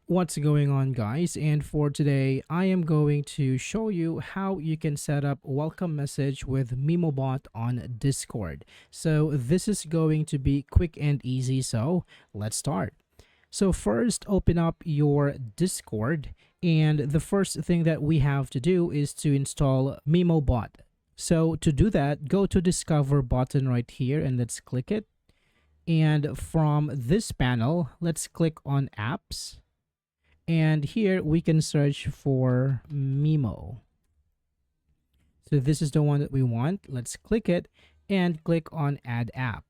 What's going on, guys? And for today, I am going to show you how you can set up welcome message with Mimobot on Discord. So this is going to be quick and easy, so let's start. So first, open up your Discord, and the first thing that we have to do is to install Mimobot. So to do that, go to Discover button right here and let's click it. And from this panel, let's click on Apps. And here we can search for Mimo. So this is the one that we want. Let's click it and click on Add App.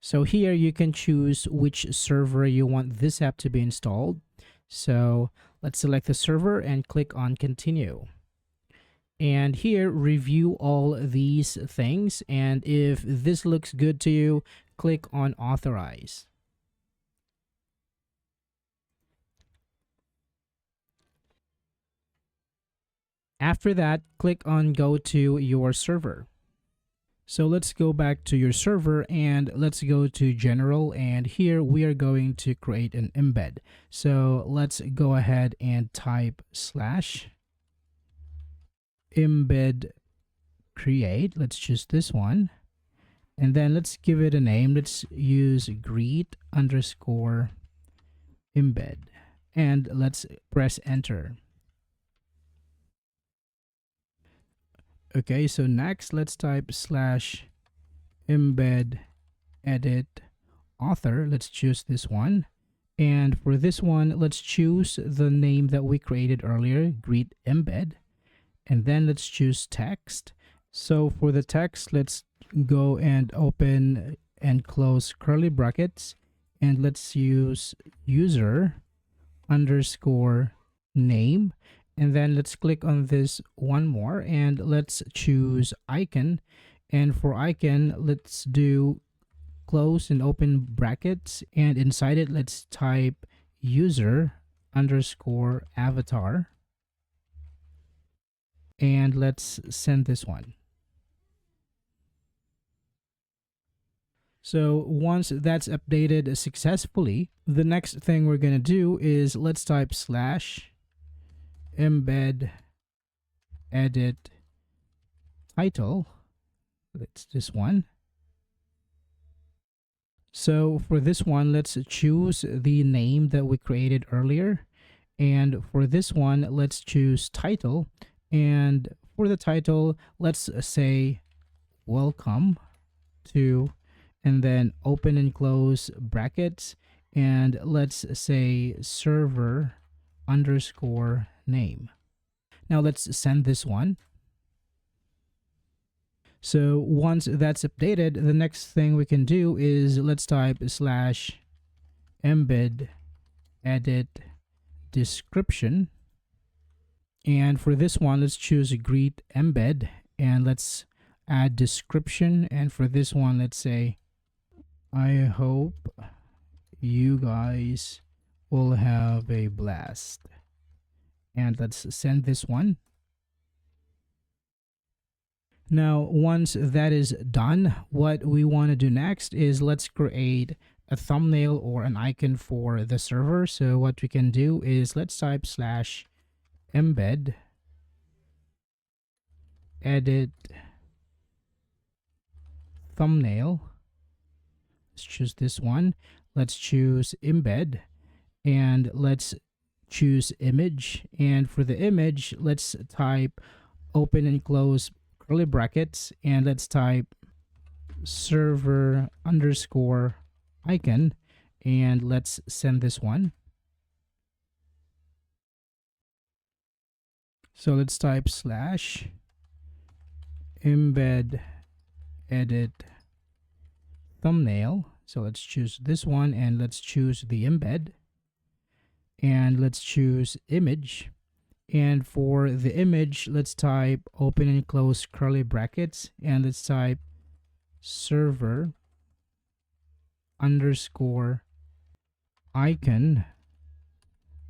So here you can choose which server you want this app to be installed. So let's select the server and click on Continue. And here, review all these things. And if this looks good to you, click on Authorize. After that, click on Go to your server. So let's go back to your server and let's go to General, and here we are going to create an embed. So let's go ahead and type /embed create. Let's choose this one. And then let's give it a name. Let's use greet_embed. And let's press enter. Okay, so next let's type /embed edit author. Let's choose this one. And for this one, let's choose the name that we created earlier, greet embed. And then let's choose text. So for the text, let's go and open and close curly brackets. And let's use user_name. And then let's click on this one more and let's choose icon. And for icon, let's do close and open brackets. And inside it, let's type user_avatar. And let's send this one. So once that's updated successfully, the next thing we're going to do is let's type /embed edit title. That's this one. So for this one, let's choose the name that we created earlier. And for this one, let's choose title. And for the title, let's say welcome to, and then open and close brackets. And let's say server_name. Now let's send this one. So once that's updated, the next thing we can do is let's type /embed edit description. And for this one, let's choose greet embed and let's add description. And for this one, let's say, I hope you guys will have a blast. And let's send this one. Now, once that is done, what we want to do next is let's create a thumbnail or an icon for the server. So what we can do is let's type /embed edit thumbnail. Let's choose this one. Let's choose embed and let's choose image. And for the image, let's type open and close curly brackets and let's type server_icon and let's send this one. So let's type /embed edit thumbnail. So let's choose this one and let's choose the embed and let's choose image. And for the image, let's type open and close curly brackets and let's type server_icon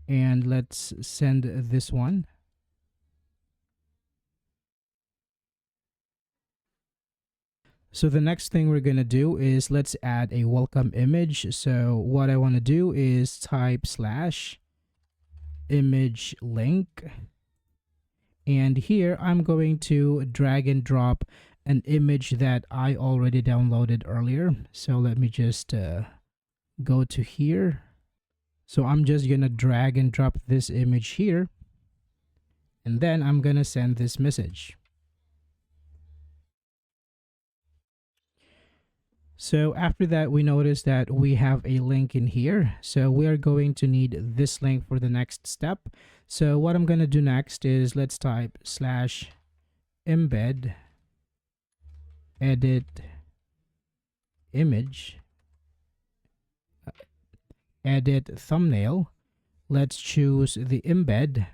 and let's send this one. So the next thing we're going to do is let's add a welcome image. So what I want to do is type slash image link. And here I'm going to drag and drop an image that I already downloaded earlier. So let me just go to here. So I'm just going to drag and drop this image here. And then I'm going to send this message. So after that, we notice that we have a link in here. So we are going to need this link for the next step. So what I'm going to do next is let's type slash embed edit image edit thumbnail. Let's choose the embed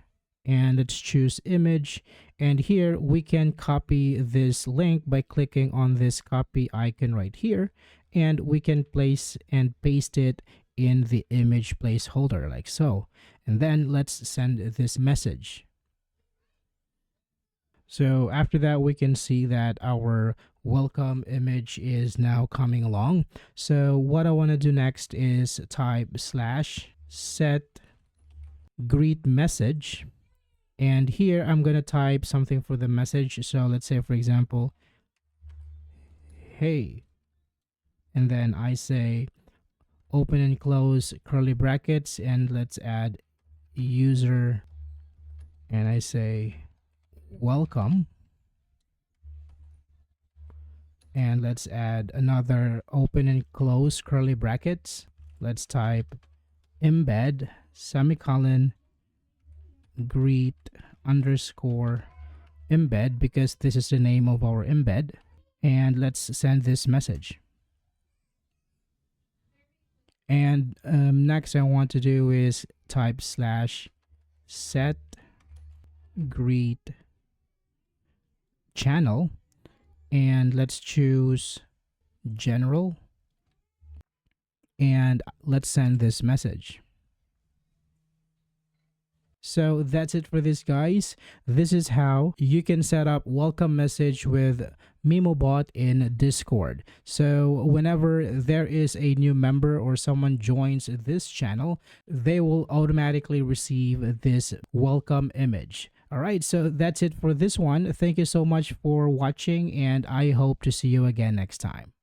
and let's choose image, and here we can copy this link by clicking on this copy icon right here, and we can place and paste it in the image placeholder like so. And then let's send this message. So after that, we can see that our welcome image is now coming along. So what I want to do next is type slash set greet message. And here I'm going to type something for the message. So let's say, for example, hey. And then I say open and close curly brackets. And let's add user. And I say welcome. And let's add another open and close curly brackets. Let's type embed semicolon greet underscore embed, because this is the name of our embed. And let's send this message. And next I want to do is type slash set greet channel, and let's choose general, and let's send this message. So that's it for this, guys. This is how you can set up welcome message with Mimobot in Discord. So whenever there is a new member or someone joins this channel, they will automatically receive this welcome image. All right, so that's it for this one. Thank you so much for watching, and I hope to see you again next time.